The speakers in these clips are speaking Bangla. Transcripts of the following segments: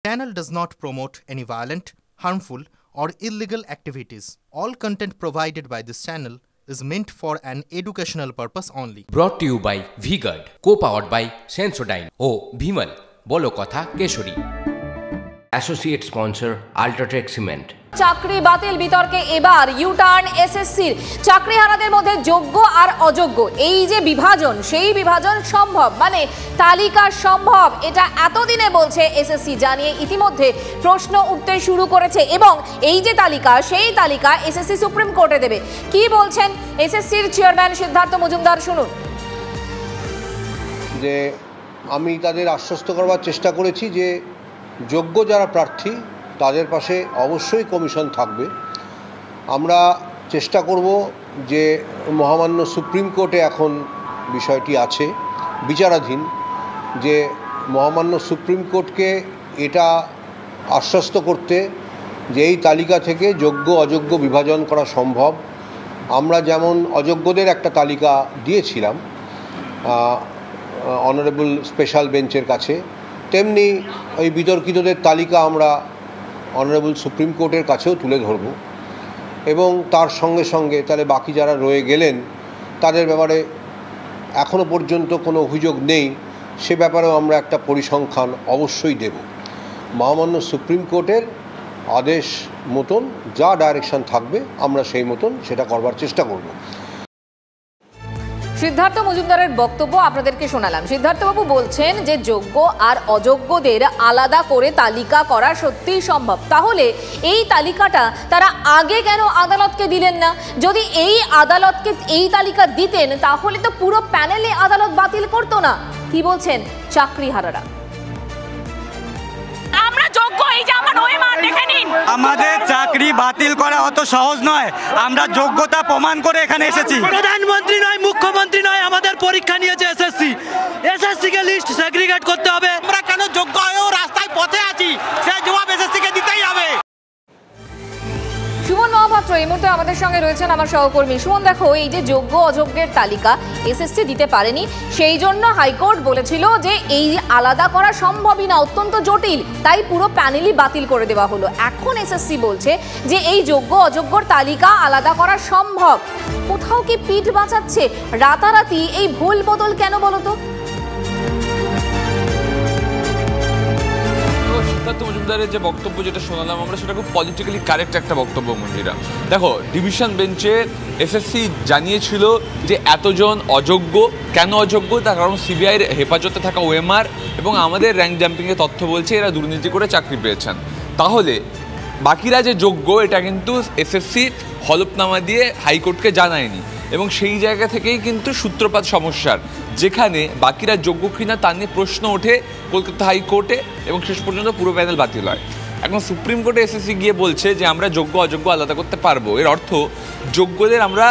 Channel does not promote any violent, harmful, or illegal activities. All content provided by this channel is meant for an educational purpose only. Brought to you by V-Guard, co-powered by Sensodyne O Bhimal, বলো কথা Keshari. Associate sponsor Ultratech Cement। চাকরি বাতিল বিতর্কে এবার ইউটার্ন এসএসসির চাকরিহারাদের মধ্যে যোগ্য আর অযোগ্য এই যে বিভাজন, সেই বিভাজন সম্ভব, মানে তালিকা সম্ভব, এটা এতদিনে বলছে এসএসসি, জানিয়ে ইতিমধ্যে প্রশ্ন উঠতে শুরু করেছে। এবং এই যে তালিকা, সেই তালিকা এসএসসি সুপ্রিম কোর্টে দেবে। কি বলছেন এসএসসির চেয়ারম্যান সিদ্ধার্থ মজুমদার, শুনুন। যে আমি তাদের আশ্বস্ত করবার চেষ্টা করেছি যে যোগ্য যারা প্রার্থী তাদের পাশে অবশ্যই কমিশন থাকবে। আমরা চেষ্টা করব যে মহামান্য সুপ্রিম কোর্টে এখন বিষয়টি আছে বিচারাধীন, যে মহামান্য সুপ্রিম কোর্টকে এটা আশ্বস্ত করতে যে এই তালিকা থেকে যোগ্য অযোগ্য বিভাজন করা সম্ভব। আমরা যেমন অযোগ্যদের একটা তালিকা দিয়েছিলাম অনারেবল স্পেশাল বেঞ্চের কাছে, তেমনি ওই বিতর্কিতদের তালিকা আমরা অনারেবল সুপ্রিম কোর্টের কাছেও তুলে ধরব এবং তার সঙ্গে সঙ্গে তাহলে বাকি যারা রয়ে গেলেন তাদের ব্যাপারে এখনও পর্যন্ত কোনো অভিযোগ নেই সে ব্যাপারেও আমরা একটা পরিসংখ্যান অবশ্যই দেব। মহামান্য সুপ্রিম কোর্টের আদেশ মতন যা ডাইরেকশন থাকবে আমরা সেই মতন সেটা করবার চেষ্টা করব। সিদ্ধার্থ মজুমদারের বক্তব্য আপনাদেরকে শোনালাম। সিদ্ধার্থবাবু বলছেন যে যোগ্য আর অযোগ্যদের আলাদা করে তালিকা করা সত্যিই সম্ভব। তাহলে এই তালিকাটা তারা আগে কেন আদালতকে দিলেন না? যদি এই আদালতকে এই তালিকা দিতেন তাহলে তো পুরো প্যানেলে আদালত বাতিল করতো না। কি বলছেন চাকরিহারারা? আমাদের চাকরি বাতিল করা অত সহজ নয়, আমরা যোগ্যতা প্রমাণ করে এখানে এসেছি। প্রধানমন্ত্রী নয়, মুখ্যমন্ত্রী নয়, আমাদের পরীক্ষা নিয়েছে এসএসসি। এসএসসি কে লিস্ট সেগ্রিগেট করতে হবে। আমরা কেন যোগ্য হয়েও রাস্তায় পথে আছি সেই জবাব এসএসসি কে দিতেই হবে। সুমন মহাপাত্র এই মুহূর্তে আমাদের সঙ্গে রয়েছেন, আমার সহকর্মী। সুমন, দেখো, এই যে যোগ্য অযোগ্যের তালিকা এসএসসি দিতে পারেনি, সেই জন্য হাইকোর্ট বলেছিল যে এই আলাদা করা সম্ভবই না, অত্যন্ত জটিল, তাই পুরো প্যানেলই বাতিল করে দেওয়া হলো। এখন এসএসসি বলছে যে এই যোগ্য অযোগ্যর তালিকা আলাদা করা সম্ভব। কোথাও কি পিঠ বাঁচাচ্ছে? রাতারাতি এই ভুল বদল কেন বলো তো? সিদ্ধার্থ মজুমদারের যে বক্তব্য যেটা শোনালাম আমরা, সেটা খুব পলিটিক্যালি কারেক্ট একটা বক্তব্য মন্দিরা। দেখো, ডিভিশন বেঞ্চে এসএসসি জানিয়েছিল যে এতজন অযোগ্য। কেন অযোগ্য? তার কারণ সিবিআইয়ের হেফাজতে থাকা ওএমআর এবং আমাদের র্যাঙ্ক জাম্পিংয়ের তথ্য বলছে এরা দুর্নীতি করে চাকরি পেয়েছেন। তাহলে বাকিরা যে যোগ্য এটা কিন্তু এসএসসি হলফনামা দিয়ে হাইকোর্টকে জানায়নি এবং সেই জায়গা থেকেই কিন্তু সূত্রপাত সমস্যার, যেখানে বাকিরা যোগ্য কিনা তা নিয়ে প্রশ্ন ওঠে কলকাতা হাইকোর্টে এবং শেষ পর্যন্ত পুরো প্যানেল বাতিল হয়। এখন সুপ্রিম কোর্টে এসএসসি গিয়ে বলছে যে আমরা যোগ্য অযোগ্য আলাদা করতে পারবো। এর অর্থ যোগ্যদের আমরা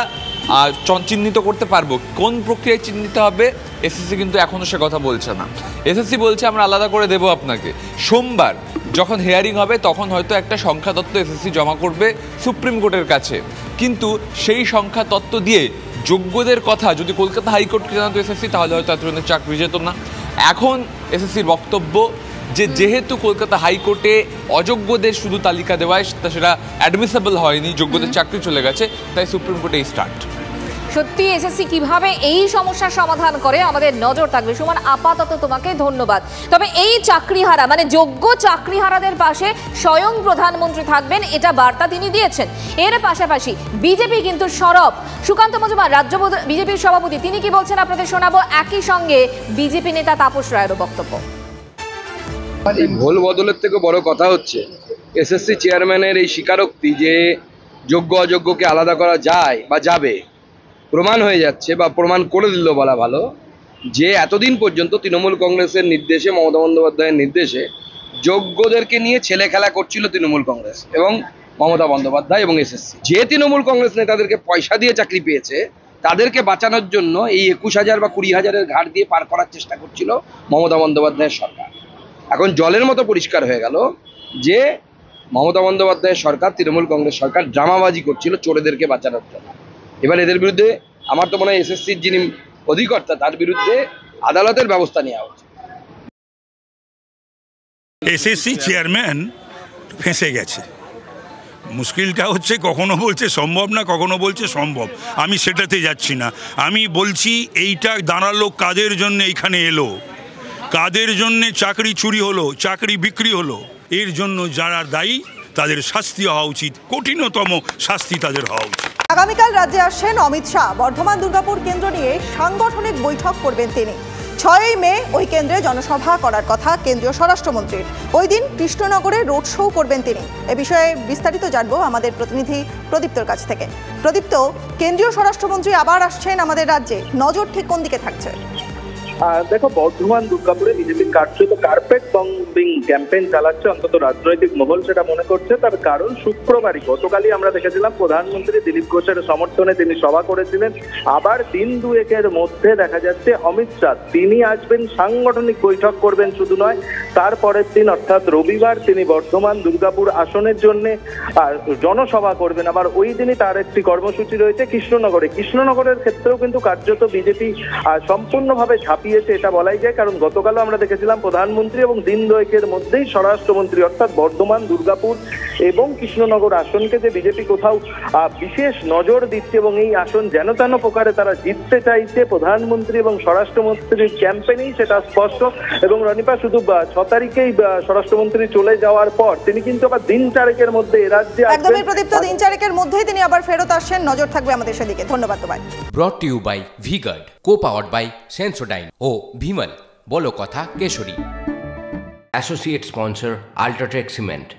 চিহ্নিত করতে পারবো। কোন প্রক্রিয়ায় চিহ্নিত হবে এসএসসি কিন্তু এখনও সে কথা বলছে না। এসএসসি বলছে আমরা আলাদা করে দেবো আপনাকে। সোমবার যখন হিয়ারিং হবে তখন হয়তো একটা সংখ্যা তত্ত্ব এসএসসি জমা করবে সুপ্রিম কোর্টের কাছে, কিন্তু সেই সংখ্যা তত্ত্ব দিয়ে যোগ্যদের কথা যদি কলকাতা হাইকোর্টকে জানাতো এসএসসি তাহলে হয়তো এতজনের চাকরি যেত না। এখন এসএসসির বক্তব্য যে যেহেতু কলকাতা হাইকোর্টে অযোগ্যদের শুধু তালিকা দেওয়ায় সেটা অ্যাডমিসেবল হয়নি, যোগ্যদের চাকরি চলে গেছে, তাই সুপ্রিম কোর্টে এই স্টার্ট। সত্যি এসএসসি কিভাবে এই সমস্যার সমাধান করে আমাদের নজর থাকবে। সুমন, আপাতত তোমাকে ধন্যবাদ। তবে এই চাকরিহারা, মানে যোগ্য চাকরিহারাদের পাশে স্বয়ং প্রধানমন্ত্রী থাকবেন, এটা বার্তা তিনি দিয়েছেন। এর পাশাপাশি বিজেপি কিন্তু সরব। সুকান্ত মজুমদার, রাজ্য বিজেপির সভাপতি, তিনি কি বলছেন আপনাদের শোনাবো। একই সঙ্গে বিজেপি নেতা তাপস রায়েরও বক্তব্য। এই ভুল বদলের থেকে বড় কথা হচ্ছে এসএসসি চেয়ারম্যানের এই স্বীকারোক্তি যে যোগ্য অযোগ্যকে আলাদা করা যায় বা যাবে, প্রমাণ হয়ে যাচ্ছে বা প্রমাণ করে দিল বলা ভালো যে এতদিন পর্যন্ত তৃণমূল কংগ্রেসের নির্দেশে, মমতা বন্দ্যোপাধ্যায়ের নির্দেশে যোগ্যদেরকে নিয়ে ছেলে খেলা করছিল তৃণমূল কংগ্রেস এবং মমতা বন্দ্যোপাধ্যায় এবং এসএসসি। যে তৃণমূল কংগ্রেস নেতাদেরকে পয়সা দিয়ে চাকরি পেয়েছে তাদেরকে বাঁচানোর জন্য এই 21,000 বা 20,000-এর ঘাট দিয়ে পার করার চেষ্টা করছিল মমতা বন্দ্যোপাধ্যায়ের সরকার। এখন জলের মতো পরিষ্কার হয়ে গেল যে মমতা বন্দ্যোপাধ্যায়ের সরকার, তৃণমূল কংগ্রেস সরকার ড্রামাবাজি করছিল চোরেদেরকে বাঁচানোর জন্য। এবার এদের বিরুদ্ধে আমার তো মনে হয় এসএসসির যিনি অধিকর্তা তার বিরুদ্ধে আদালতের ব্যবস্থা নেওয়া উচিত। এসএসসি চেয়ারম্যান ফেঁসে গেছে। মুশকিলটা হচ্ছে কখনো বলছে সম্ভব না, কখনো বলছে সম্ভব। আমি সেটাতে যাচ্ছি না। আমি বলছি এইটা দাঁড়ালো কাদের জন্য এইখানে এলো, কাদের জন্যে চাকরি চুরি হলো, চাকরি বিক্রি হলো। এর জন্য যারা দায়ী তাদের শাস্তি হওয়া উচিত, কঠিনতম শাস্তি তাদের হওয়া উচিত। আগামীকাল রাজ্যে আসছেন অমিত শাহ। বর্ধমান দুর্গাপুর কেন্দ্র নিয়ে সাংগঠনিক বৈঠক করবেন তিনি। 6ই মে ওই কেন্দ্রে জনসভা করার কথা কেন্দ্রীয় স্বরাষ্ট্রমন্ত্রীর। ওই দিন কৃষ্ণনগরে রোড শো করবেন তিনি। এ বিষয়ে বিস্তারিত জানবো আমাদের প্রতিনিধি প্রদীপ্তর কাছ থেকে। প্রদীপ্ত, কেন্দ্রীয় স্বরাষ্ট্রমন্ত্রী আবার আসছেন আমাদের রাজ্যে, নজর ঠিক কোন দিকে থাকছে? দেখো, বর্ধমান দুর্গাপুরে বিজেপি কার্যত কার্পেট বম্বিং ক্যাম্পেইন চালাচ্ছে, অন্তত রাজনৈতিক মহল সেটা মনে করছে। তার কারণ গতকালই আমরা দেখেছিলাম প্রধানমন্ত্রী দিলীপ ঘোষের সমর্থনে তিনি সভা করেছিলেন। আবার দিন দুয়েকের মধ্যে দেখা যাচ্ছে অমিত শাহ তিনি আসবেন, সাংগঠনিক বৈঠক করবেন শুধু নয়, তারপরের দিন অর্থাৎ রবিবার তিনি বর্ধমান দুর্গাপুর আসনের জন্য জনসভা করবেন। আবার ওই দিনই তার একটি কর্মসূচি রয়েছে কৃষ্ণনগরের ক্ষেত্রেও কিন্তু কার্যত বিজেপি সম্পূর্ণভাবে ঝাঁপিয়েছে এটা বলাই যায়। কারণ গতকালও আমরা দেখেছিলাম প্রধানমন্ত্রী এবং দিন দুয়েকের মধ্যেই স্বরাষ্ট্রমন্ত্রী অর্থাৎ বর্ধমান দুর্গাপুর এবং কৃষ্ণনগর আসনকে যে বিজেপি কোথাও বিশেষ নজর দিচ্ছে এবং এই আসন যেন তেন প্রকারে তারা জিততে চাইছে প্রধানমন্ত্রী এবং স্বরাষ্ট্রমন্ত্রীর ক্যাম্পেইনেই সেটা স্পষ্ট। এবং রনিপা, শুধু 6 তারিখেই স্বরাষ্ট্রমন্ত্রী চলে যাওয়ার পর তিনি কিন্তু আবার দিন 4 মধ্যে রাজ্যে একদমই প্রদীপ্ত, দিন 4 মধ্যেই তিনি আবার ফেরত আসছেন। নজর থাকবে আমাদের সেদিকে। ধন্যবাদ তোমায়। Brought to you by V Guard, co powered by Sensodyne ও ভিমল, বলো কথা Kesari. Associate sponsor UltraTech cement.